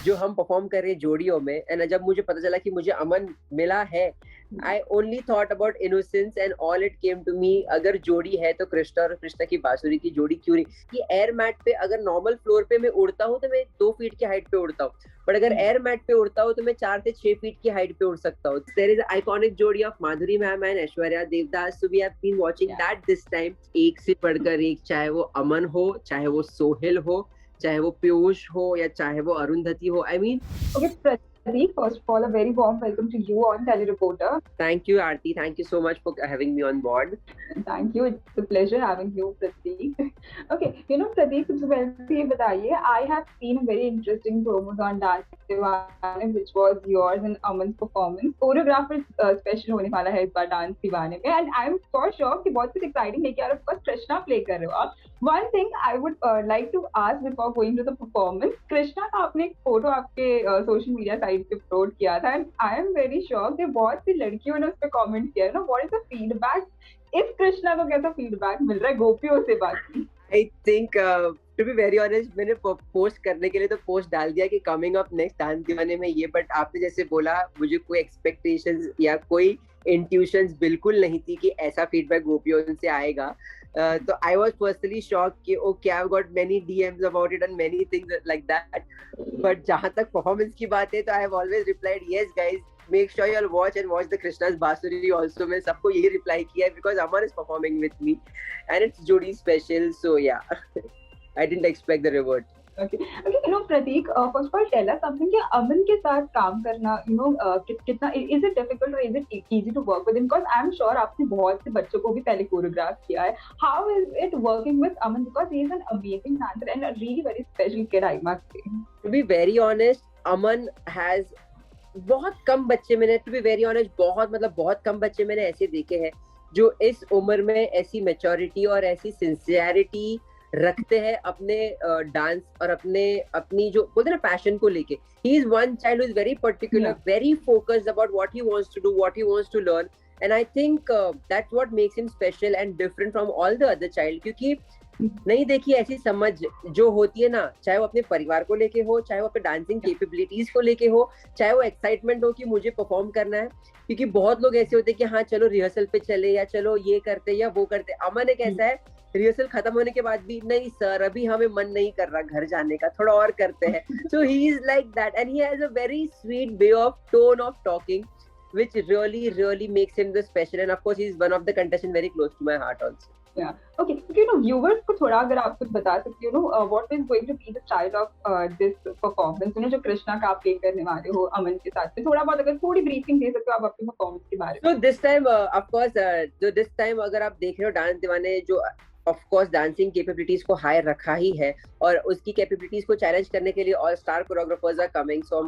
जो हम परफॉर्म कर रहे हैं जोड़ियों में, एंड जब मुझे पता चला कि मुझे अमन मिला है, I only thought about innocence and all it came to me, अगर जोड़ी है तो कृष्णा और कृष्णा की बांसुरी की जोड़ी क्यों नहीं। कि एयर मैट पे अगर नॉर्मल फ्लोर पे मैं उड़ता हूँ तो मैं 2 फीट की हाइट पे उड़ता हूँ, बट अगर एयर मैट पे उड़ता हूँ तो मैं 4 से 6 फीट की हाइट पे उड़ सकता हूँ। देयर इज आइकॉनिक जोड़ी of Madhuri ma'am and Aishwarya Devdas, so we have been watching that this time. एक से बढ़कर एक, चाहे वो अमन हो, चाहे वो सोहेल हो, चाहे वो पीयूष हो, या चाहे वो अरुंधति हो। I mean, Okay, Pratik, first of all, a very warm welcome to you on TellyReporter. thank you Aarti, thank you so much for having me on board. Thank you. It's a pleasure having you, Pratik. Okay, Pratik, सबसे पहले ये बताइए, I have seen very interesting promos on Dance Deewane, which was yours and Aman's performance. Choreographer special होने वाला है इस बार Dance Deewane में, and I'm for sure कि बहुत कुछ exciting लेके आ रहे हो, because Krishna play कर रहे हो आप. One thing I would like to ask before going to the performance, Krishna का आपने एक फोटो आपके social media site पे upload किया था, and I am very sure कि बहुत सी लड़कियों ने उस पे comment किया है ना, what is the feedback? इस कृष्णा को कैसा फीडबैक मिल रहा है गोपियों से बाकी? I think to be very honest, मैंने पोस्ट करने के लिए तो पोस्ट डाल दिया कि कमिंग अप नेक्स्ट डांस दीवाने में ये, बट आपने जैसे बोला, मुझे कोई एक्सपेक्टेशंस या कोई इंट्यूशंस बिल्कुल नहीं थी कि ऐसा फीडबैक गोपियों से आएगा। तो आई वाज पर्सनली शॉक कि okay, I have got many DMs about it and many things like that, but जहां तक परफॉर्मेंस की बात है तो I have always replied yes guys, make sure you'll watch the Krishna's Basuri also. मैं सबको यही reply किया है because Aman is performing with me and it's Jodi special, so yeah. I didn't expect the reward. Okay, Pratik, first of all, tell us something कि अमन के साथ काम करना, कितना is it difficult or is it easy to work with him? Because I'm sure आपने बहुत से बच्चों को भी पहले choreograph किया है. How is it working with Aman? Because he is an amazing dancer and a really very special kid, I must say. To be very honest, Aman has बहुत कम बच्चे मैंने, टू बी वेरी ऑनेस्ट, बहुत कम बच्चे मैंने ऐसे देखे हैं जो इस उम्र में ऐसी मैच्योरिटी और ऐसी सिंसियरिटी रखते हैं अपने डांस और अपनी जो बोलते हैं ना पैशन को लेके. He is one child who is very particular, very focused about what he wants to do, what he wants to learn, and I think that's what makes him special and different from all the other child. क्योंकि नहीं देखी ऐसी समझ जो होती है ना, चाहे वो अपने परिवार को लेके हो, चाहे वो अपने डांसिंग कैपेबिलिटीज को लेके हो, चाहे वो एक्साइटमेंट हो कि मुझे परफॉर्म करना है. क्योंकि बहुत लोग ऐसे होते हैं कि हाँ चलो रिहर्सल पे चले, या चलो ये करते या वो करते. अमन एक ऐसा है, रिहर्सल खत्म होने के बाद भी नहीं सर अभी हमें मन नहीं कर रहा घर जाने का, थोड़ा और करते हैं. So he is like that and he has a very sweet way of tone of talking which really makes him the special, and of course he is one of the contestants very close to my heart also. Yeah. Okay. Viewers को थोड़ा अगर आप कुछ बता सकते हो, what is going to be the style of this performance? जो कृष्णा का आप प्ले करने वाले हो अमन के साथ, थोड़ा बहुत अगर थोड़ी ब्रीफिंग दे सकते हो आप अपने परफॉर्मेंस के बारे में. So this time, of course, जो this time अगर आप देख रहे हो डांस दीवाने, जो ऑफ कोर्स डांसिंग कैपेबिलिटीज को हाई रखा ही है, और उसकी कैपेबिलिटीज को चैलेंज करने के लिए all star choreographers are coming. So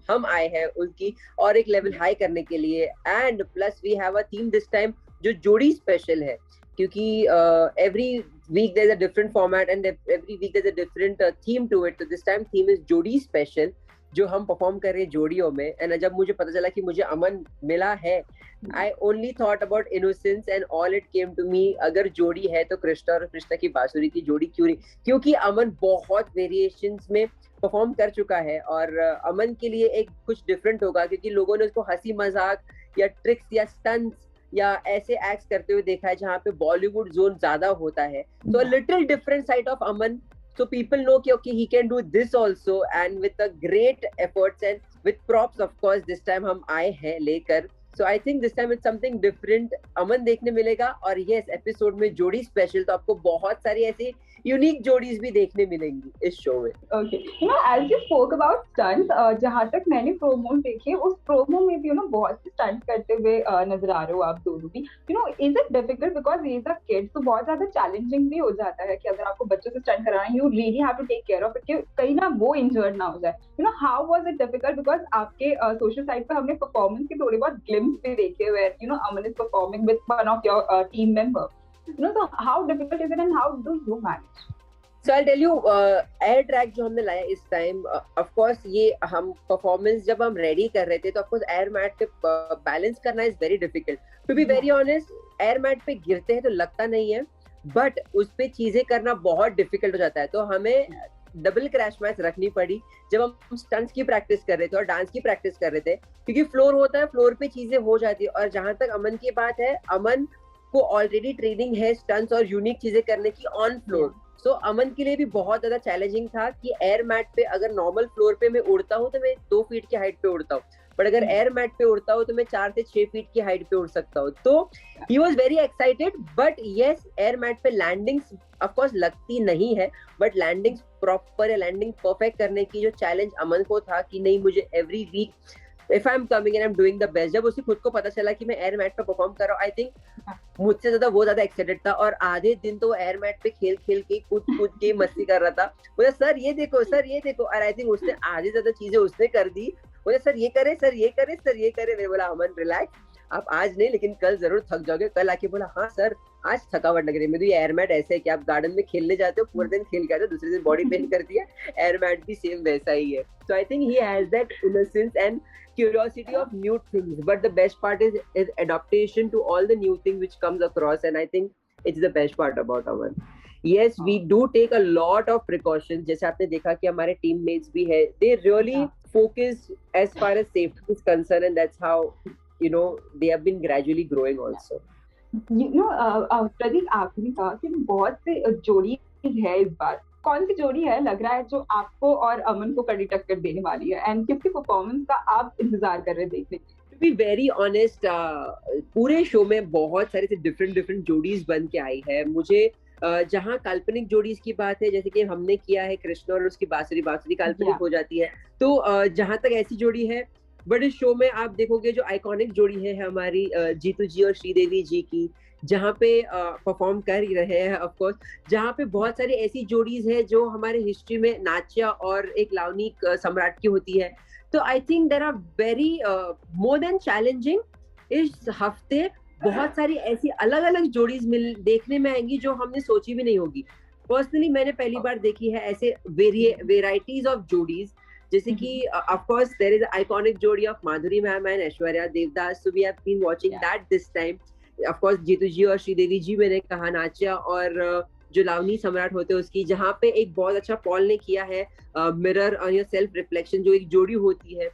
हम आए हैं उनकी और एक लेवल हाई करने के लिए, and plus we have a theme this time जो जोड़ी स्पेशल है. क्योंकि every week there is a different format and every week there is a different theme to it. तो दिस टाइम थीम इज जोड़ी special, जो हम perform कर रहे हैं जोड़ियों में. एंड जब मुझे पता चला कि मुझे अमन मिला है, I only thought about innocence and all it came to me, अगर जोड़ी है तो कृष्णा और कृष्णा की बांसुरी की जोड़ी क्यों नहीं. क्योंकि अमन बहुत वेरिएशंस में परफॉर्म कर चुका है, और अमन के लिए एक कुछ डिफरेंट होगा, क्योंकि लोगों ने उसको हंसी मजाक या ट्रिक्स या स्टंट्स या ऐसे एक्ट्स करते हुए देखा है जहाँ पे बॉलीवुड जोन ज्यादा होता है. So a little different side of Aman, so people know कि okay he can do this also, and with a great efforts and with props of course this time हम आए हैं लेकर. So I think this time it's something different अमन देखने मिलेगा. और yes, episode में जोड़ी स्पेशल, तो आपको बहुत सारी ऐसी यूनिक जोड़ीज भी देखने मिलेंगी इस शो में. Okay, as you spoke about stunts, जहाँ तक मैंने प्रोमो देखे, उस प्रोमो में भी बहुत से स्टंट करते हुए नजर आ रहे हो आप दोनों भी. Is it difficult because is a kid, तो बहुत ज्यादा चैलेंजिंग भी हो जाता है कि अगर आपको बच्चों से स्टंट कराना है, you really have to take care of it कि कहीं ना वो इंजर्ड ना हो जाए. How was it difficult? Because आपके सोशल साइट पे हमने परफॉर्मेंस के थोड़े बहुत ग्लिम्स भी देखे हुए हैं. Aman is performing with one of your team member. So how difficult is it and how do you manage? So I'll tell you, air track जो हमने लाया इस टाइम, ऑफ कोर्स ये हम परफॉर्मेंस जब हम रेडी कर रहे थे तो ऑफ कोर्स एयर मैट पे बैलेंस करना is very difficult. To be very honest, air mat पे गिरते हैं तो लगता नहीं है, बट उस पे चीजें करना बहुत डिफिकल्ट हो जाता है. तो हमें डबल क्रैश मैच रखनी पड़ी जब हम स्टंट्स की प्रैक्टिस कर रहे थे और डांस की प्रैक्टिस कर रहे थे, क्योंकि फ्लोर होता है, फ्लोर पे चीजें हो जाती है। और जहां तक अमन की बात है, अमन को ऑलरेडी ट्रेनिंग है स्टंट्स और यूनिक चीजें करने की ऑन फ्लोर। सो अमन के लिए भी बहुत ज्यादा चैलेंजिंग था कि एयर मैट पे अगर नॉर्मल फ्लोर पे मैं उड़ता हूँ तो मैं 2 फीट की हाइट पे उड़ता हूँ, बट अगर एयर मैट पे उड़ता हूँ तो मैं 4 से 6 फीट की हाइट पे उड़ सकता हूँ। तो he was very excited, but yes air mat पे लैंडिंग्स ऑफकोर्स लगती नहीं है, बट लैंडिंग्स प्रॉपर या लैंडिंग परफेक्ट करने की जो चैलेंज अमन को था कि नहीं मुझे every week if I am coming and I am doing the best, जब उसे खुद को पता चला कि मैं एयर मैट पे परफॉर्म कर रहा हूँ, आई थिंक मुझसे ज्यादा वो ज्यादा एक्साइटेड था। और आधे दिन तो वो एयर मैट पे खेल खेल के कूद कूद के मस्ती कर रहा था, बोला सर ये देखो सर ये देखो। और आई थिंक उसने आधे ज्यादा चीजें उसने कर दी, बोले सर ये करे सर ये करे सर ये करे। मैं बोला अमन रिलैक्स, आप आज नहीं लेकिन कल जरूर थक जाओगे। कल आके बोला हाँ सर आज थकावट लग रही है। मैं तो ये एयर मैट ऐसे है कि आप गार्डन में खेलने जाते हो, पूरे दिन खेल के आते हो, दूसरे दिन बॉडी पेन करती है, एयर मैट भी सेम वैसा ही है। So I think he has that innocence and curiosity of new things, but the best part is adaptation to all the new things which comes across, and I think it's the best part about Aman. Yes, we do take a lot of precautions, जैसे आपने देखा कि हमारे teammates भी है, they really focus as far as safety is concerned, and that's how you know they have been gradually growing also. Pradeep आपने कहा कि बहुत से जोड़ी है इस बार, कौन सी जोड़ी है लग रहा है जो आपको और अमन को कड़ी टक्कर देने वाली है, एंड किसकी परफॉर्मेंस का आप इंतजार कर रहे हैं देखने की? टू बी वेरी ऑनेस्ट, पूरे शो में बहुत सारे डिफरेंट डिफरेंट जोड़ीज बन के आई है। मुझे जहाँ काल्पनिक जोड़ीज की बात है, जैसे कि हमने किया है कृष्ण और उसकी बांसुरी, बांसुरी काल्पनिक हो जाती है, तो जहां तक ऐसी जोड़ी है, बट इस शो में आप देखोगे जो आइकॉनिक जोड़ी है हमारी जीतू जी और श्रीदेवी जी की, जहाँ पे परफॉर्म कर ही रहे हैं ऑफ कोर्स, जहाँ पे बहुत सारी ऐसी जोड़ीज है जो हमारे हिस्ट्री में नाच्या और एक लावनी सम्राट की होती है। तो I think there are very more than challenging, इस हफ्ते बहुत सारी ऐसी अलग अलग जोड़ीज देखने में आएंगी जो हमने सोची भी नहीं होगी। पर्सनली मैंने पहली बार देखी है ऐसे वेराइटीज ऑफ जोड़ीज, जैसे कि of course there is iconic जोड़ी of Madhuri ma'am and Aishwarya Devdas, so we have been watching that this time. Of course Jeetu ji और श्रीदेवी जी, मैंने कहा नाच्या और जो लावनी सम्राट होते हैं उसकी, जहाँ पे एक बहुत अच्छा पॉल ने किया है मिरर और योर सेल्फ रिफ्लेक्शन जो एक जोड़ी होती है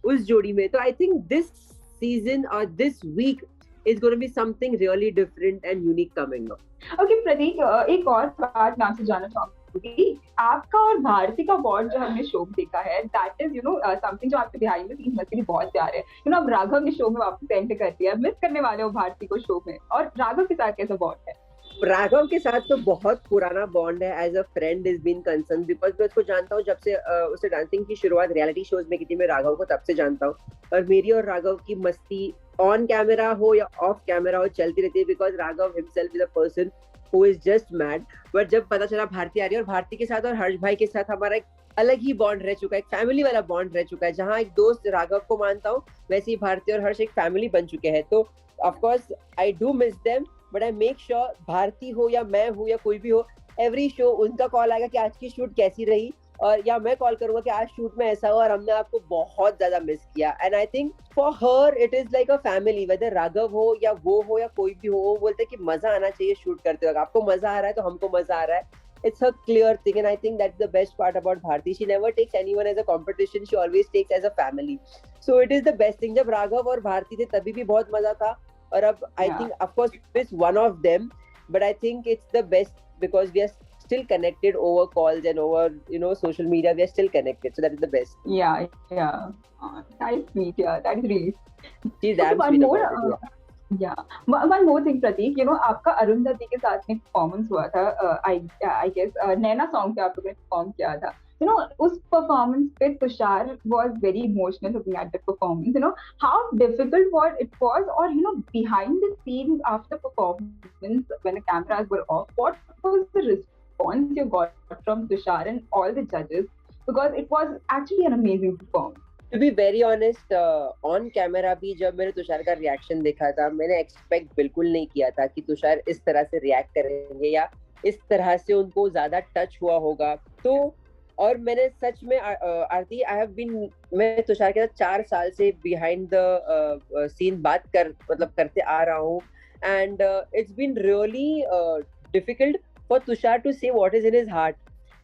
उस जोड़ी में। तो आई थिंक दिस सीजन और this week is going to be something really different and unique coming up. Okay, प्रतीक, एक और बात मैं आपसे जानना चाहूंगी, आपका और भारती का बॉन्ड जो हमने शो में देखा है, दैट इज समथिंग जो आपके बिहाइंड द सीन्स में भी बहुत प्यार है। अब राघव ने शो में वापस एंटर कर दिया, मिस करने वाले हो भारती को शो में, और राघव के साथ कैसा बॉन्ड है? राघव के साथ तो बहुत पुराना बॉन्ड है, as a friend is been concern, because मैं उसको जानता हूँ जब से उसे डांसिंग की शुरुआत रियलिटी शोज में की थी, मैं राघव को तब से जानता हूँ। और मेरी और राघव की मस्ती ऑन कैमरा हो या ऑफ कैमरा हो चलती रहती है, because Raghav himself is a person who is just mad. But जब पता चला भारती आ रही है, और भारती के साथ और हर्ष भाई के साथ हमारा एक अलग ही बॉन्ड रह चुका है, एक फैमिली वाला बॉन्ड रह चुका है, जहाँ एक दोस्त राघव को मानता हूँ वैसे ही भारती और हर्ष एक फैमिली बन चुके हैं। तो of course I do miss them, but I make sure Bharti हो या मैं हूँ या कोई भी हो, एवरी शो उनका कॉल आएगा कि आज की शूट कैसी रही, और या मैं कॉल करूंगा कि आज शूट में ऐसा हुआ और हमने आपको बहुत ज्यादा मिस किया। And I think for her it is like a family, whether Raghav हो या कोई भी हो, वो बोलते हैं कि मजा आना चाहिए शूट करते वक्त, आपको मजा आ रहा है तो हमको मजा आ रहा है। It's a clear thing, and I think that's the best part about Bharti. She never takes anyone as a competition. She always takes as a family. So it is the best thing. जब राघव और भारती थे तभी भी बहुत मजा था, और अब I think of course it's one of them, but I think it's the best because we are still connected over calls and over social media. We are still connected, so that is the best. Yeah. That is sweet. Yeah, that is really. She's damn sweet about it. Yeah. One more thing, Pratik. आपका अरुंधति के साथ में performance हुआ था, I guess Naina song पे आप लोगों ने परफॉर्म किया था। उस परफॉर्मेंस पे Tushar was very emotional looking at the performance. How difficult it was, or behind the scenes after performance when the cameras were off, what was the response you got from Tushar and all the judges, because it was actually an amazing performance. To be very honest, on camera भी जब मैंने तुषार का reaction देखा था, मैंने expect बिल्कुल नहीं किया था कि तुषार इस तरह से रिएक्ट करेंगे या इस तरह से उनको ज्यादा टच हुआ होगा। तो और मैंने सच में आरती, मैं तुषार के साथ 4 साल से बिहाइंड द सीन करते आ रहा हूँ, and it's been really difficult for Tushar to say what is in his heart,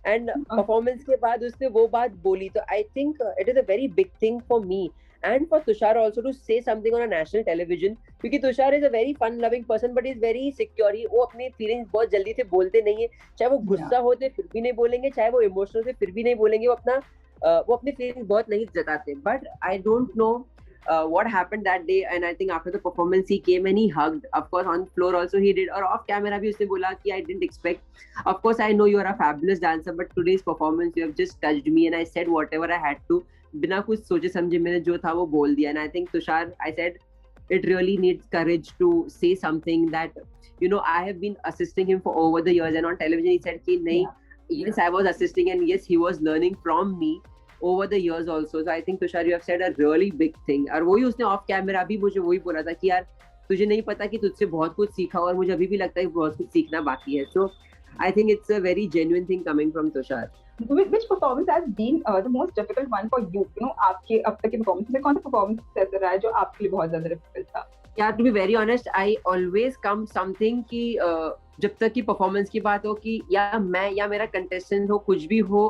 and performance के बाद उसने वो बात बोली, तो I think it is a very big thing for me and for Tushar also to say something on a national television, क्योंकि Tushar is a very fun loving person but is very secure. वो अपनी feelings बहुत जल्दी से बोलते नहीं है, चाहे वो गुस्सा होते फिर भी नहीं बोलेंगे, चाहे वो इमोशनल से फिर भी नहीं बोलेंगे, वो अपनी feelings बहुत नहीं जताते. But I don't know what happened that day, and I think after the performance he came and he hugged. Of course on floor also he did, और off camera भी उसने बोला कि I didn't expect. Of course I know you are a fabulous dancer, but today's performance you have just touched me and I said whatever I had to. बिना कुछ सोचे समझे मैंने जो था वो बोल दिया. And I think Tushar, I said it really needs courage to say something that, you know, I have been assisting him for over the years, and on television he said कि नहीं, yes I was assisting and yes he was learning from me over the years also. So I think Tushar, you have said a really big thing. और वही उसने off camera भी मुझे वही बोला था कि यार तुझे नहीं पता कि तुझसे बहुत कुछ सीखा, और मुझे अभी भी लगता है बहुत कुछ सीखना बाकी है. So I think it's a very genuine thing coming from Tushar. Which performance has been the most difficult one for you? You know, आपके अब तक के performance में कौन सा performance ऐसा रहा है जो आपके लिए बहुत ज़्यादा difficult था? Yeah, to be very honest, I always come something कि जब तक की performance की बात हो कि या मैं या मेरा contestant हो, कुछ भी हो,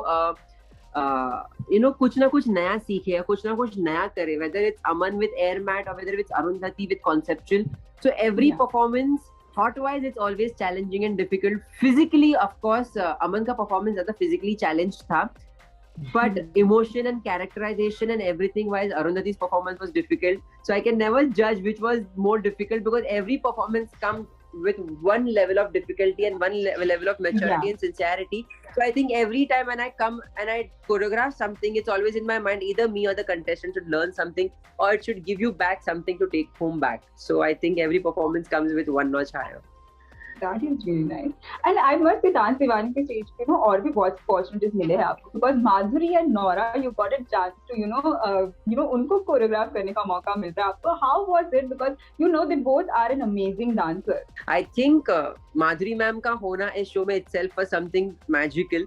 you know, कुछ ना कुछ नया सीखे या कुछ ना कुछ नया करे, whether it's Aman with air mat or whether it's Arundhati with conceptual. So every performance thought wise it's always challenging and difficult. Physically of course Aman का performance ज़्यादा physically challenged था, but emotion and characterization and everything wise Arundhati's performance was difficult. So I can never judge which was more difficult because every performance comes with one level of difficulty and one level of maturity and sincerity. So I think every time when I come and I choreograph something, it's always in my mind either me or the contestant should learn something or it should give you back something to take home back. So I think every performance comes with one notch higher. That is really nice. And I must say Dance Deewane के stage पे ना और भी बहुत opportunities मिले हैं आपको, because Madhuri and Nora you got a chance to उनको choreograph करने का मौका मिलता है आपको. How was it? Because you know they both are an amazing dancer. I think Madhuri ma'am का होना इस show में itself was something magical.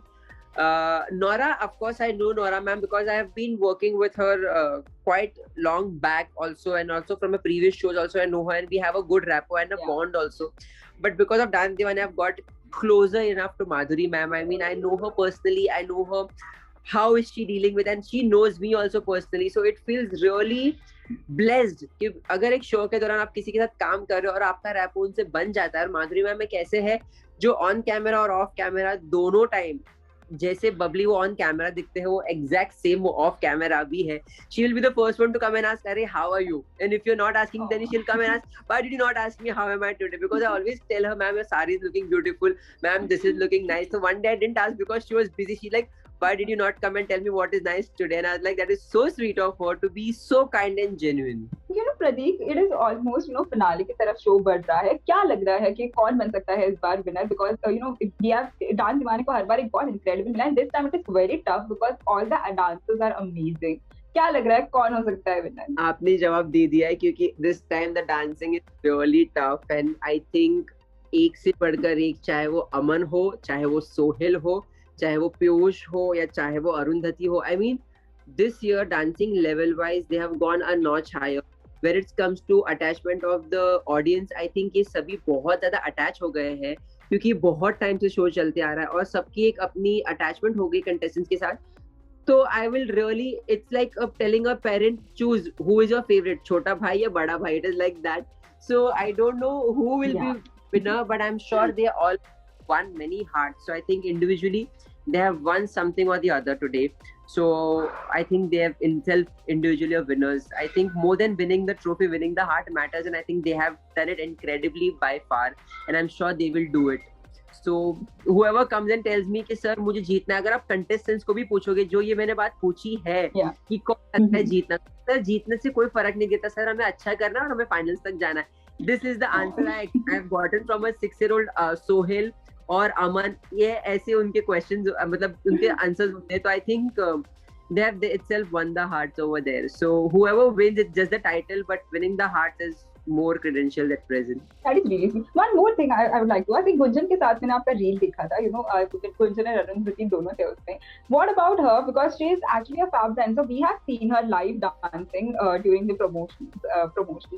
Nora, of course I know Nora ma'am because I have been working with her quite long back also, and also from a previous shows also I know her and we have a good rapport and a bond also. But because of Dance Deewane I've got closer enough to Madhuri ma'am. I mean I know her personally, I know her how is she dealing with, and she knows me also personally. So it feels really blessed कि अगर एक show के दौरान आप किसी के साथ काम कर रहे हो और आपका रैपो उनसे बन जाता है. और माधुरी मैम में कैसे है जो ऑन कैमरा और ऑफ कैमरा दोनों टाइम जैसे बबली वो ऑन कैमरा दिखते हैं वो एग्जैक्ट सेम वो ऑफ कैमरा भी है. She will be the first one to come and ask अरे how are you, and if you are not asking then she will come and ask why did you not ask me how am I today, because I always tell her ma'am your sari is looking beautiful, ma'am this is looking nice. So one day I didn't ask because she was busy. She like why did you not come and tell me what is nice today? And I was like, that is so sweet of her to be so kind and genuine. You know, Pratik, it is almost finale की तरफ show बढ़ रहा है. क्या लग रहा है कि कौन बन सकता है इस बार winner? Because we have dance Deewane को हर बार एक बहुत incredible मिला, and this time it is very tough because all the dancers are amazing. क्या लग रहा है कौन हो सकता है विनर? आपने जवाब दे दिया है क्योंकि this time the dancing is really tough, and I think एक से बढ़कर एक, चाहे वो अमन हो, चाहे वो सोहेल हो, चाहे वो पीयूष हो या चाहे वो अरुंधति हो. I mean, this year dancing level wise they have gone a notch higher. Where it comes to attachment of the audience, I think ये सभी बहुत ज़्यादा attach हो गए हैं क्योंकि बहुत टाइम से शो चलते आ रहा है और सबकी एक अपनी attachment हो गई contestants के साथ. तो I will really, it's like telling a parent choose who is your favorite, छोटा भाई या बड़ा भाई. It is like that. So I don't know who will be winner, but I'm sure they all won many hearts. So I think individually they have won something or the other today. So I think they have individually are winners. I think more than winning the trophy, winning the heart matters, and I think they have done it incredibly by far, and I'm sure they will do it. So whoever comes and tells me कि sir मुझे जीतना है, अगर आप contestants को भी पूछोगे जो ये मैंने बात पूछी है कि कौन लगता है जीतना, सर जीतने से कोई फर्क नहीं देता, सर हमें अच्छा करना है और हमें फाइनल्स तक जाना है. This is the answer I have gotten from a 6-year-old Sohail और अमन. ये ऐसे उनके क्वेश्चंस मतलब उनके आंसर्स होते हैं. तो I think they have itself won the hearts over there. So whoever wins, it's just the title, but winning the heart is more credential at present. That is really sweet. One more thing I would like to ask. Gunjan के साथ मैंने आपका reel देखा था. गुंजन और अरुंधति दोनों थे उसमें. What about her? Because she is actually a fab dancer. We have seen her live dancing during the promotion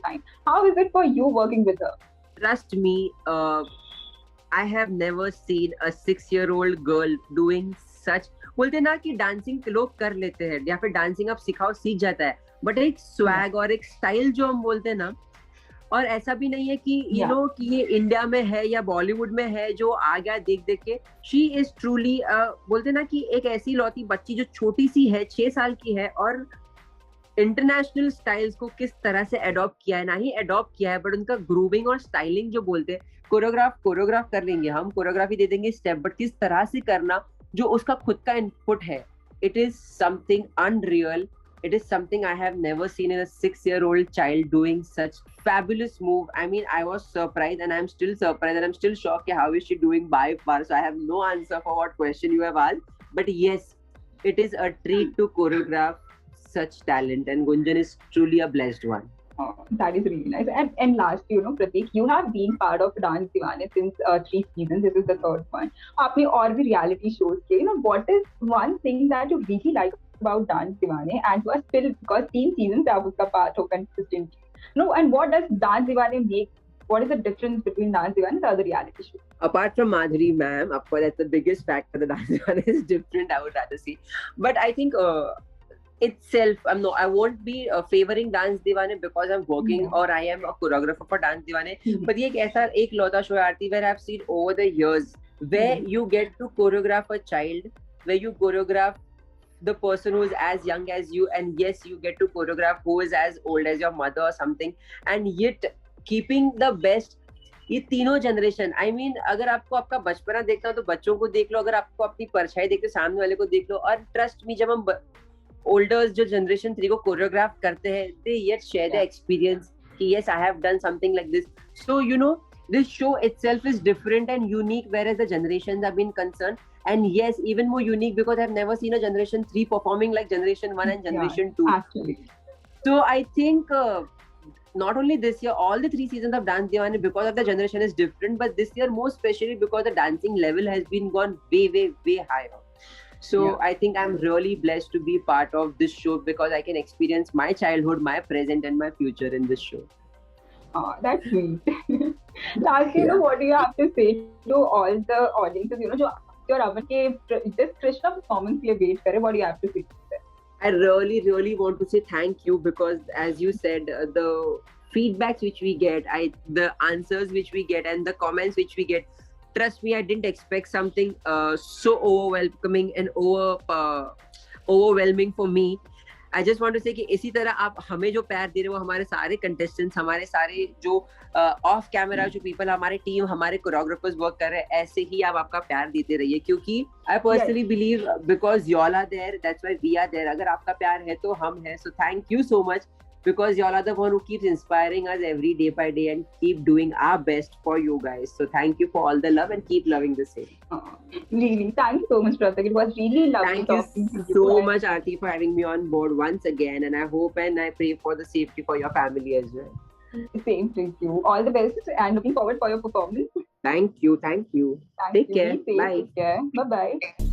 time. How is it for you working with her? Trust me, I have never seen a 6-year-old girl doing सच, बोलते ना कि dancing लोग कर लेते हैं या फिर dancing आप सिखाओ सीख जाता है, बट एक स्वैग और एक स्टाइल जो हम बोलते हैं ना, और ऐसा भी नहीं है कि यू नो कि ये इंडिया में है या बॉलीवुड में है जो आ गया देख देख के. शी इज ट्रूली बोलते ना कि एक ऐसी लौती बच्ची जो छोटी सी है, 6 साल की है, और इंटरनेशनल स्टाइल्स को किस तरह से अडॉप्ट किया है, ना ही अडॉप्ट किया है बट उनका ग्रूविंग और स्टाइलिंग जो बोलते हैं, कोरियोग्राफ कर लेंगे हम, कोरियोग्राफी दे देंगे स्टेप, बट किस तरह से करना जो उसका खुद का इनपुट है, it is something unreal. It is something I have never seen in a 6-year-old child doing such fabulous move. I mean, I was surprised and I'm still surprised and I'm still shocked. How is she doing by far? So I have no answer for what question you have asked. But yes, it is a treat to choreograph such talent, and Gunjan is truly a blessed one. That is really nice. And lastly, Pratik, you have been part of Dance Deewane since 3 seasons. This is the 3rd one. आपने और भी reality shows किए. What is one thing that you really like about Dance Deewane, and you are still, because 3 seasons आप उसका part हो consistently. And what does Dance Deewane make? What is the difference between Dance Deewane and the other reality shows? Apart from Madhuri ma'am, of course, that's the biggest factor. The Dance Deewane is different, I would rather say. But I think itself, I won't be favoring Dance Deewane because I'm working or I am a choreographer for Dance Deewane. But ये एक ऐसा एक लौता show है आरती, where I've seen over the years where you get to choreograph a child, where you choreograph the person who is as young as you, and yes, you get to choreograph who is as old as your mother or something, and yet keeping the best. ये तीनों generation, I mean अगर आपको आपका बचपना देखना हो तो बच्चों को देख लो, अगर आपको अपनी परछाई देखते हो सामने वाले को देख लो, और ट्रस्ट मी, जब हम ओल्डर्स जो जनरेशन 3 को कोरियोग्राफ करते हैं, दे येट शेयर द एक्सपीरियंस कि yes I have done something like this. So you know this show itself is different and unique, whereas the generations have been concerned, and yes, even more unique because I've never seen a generation 3 performing like generation 1 and generation 2 actually. So I think not only this year, all the 3 seasons of Dance Deewane, because of the generation is different, but this year more especially because the dancing level has been gone way higher. So I think I'm really blessed to be part of this show because I can experience my childhood, my present and my future in this show. Oh, that's sweet. Lastly, what do you have to say to all the audiences, जो your Aman के just Krishna performance के लिए wait करे? What do you have to say to them? I really want to say thank you, because as you said, the feedbacks which we get, the answers which we get and the comments which we get, trust me, I didn't expect something so overwhelming and overwhelming for me. I just want to say कि इसी तरह आप हमें जो प्यार दे रहे हो, हमारे सारे कंटेस्टेंट्स, हमारे सारे जो ऑफ कैमरा जो पीपल, हमारे टीम, हमारे कोरियोग्राफर्स वर्क कर रहे हैं, ऐसे ही आप आपका प्यार देते रहिए, क्योंकि I personally believe because y'all are there, that's why we are there. अगर आपका प्यार है तो हम हैं. So thank you so much, because y'all are the one who keeps inspiring us every day by day and keep doing our best for you guys. So thank you for all the love and keep loving the same. Really, thank you so much, Pratik. It was really lovely talking to you. Thank you so much, Aarti, for having me on board once again, and I hope and I pray for the safety for your family as well. Same to you. All the best and looking forward for your performance. Thank you. Take care. Bye. Take care. Bye-bye.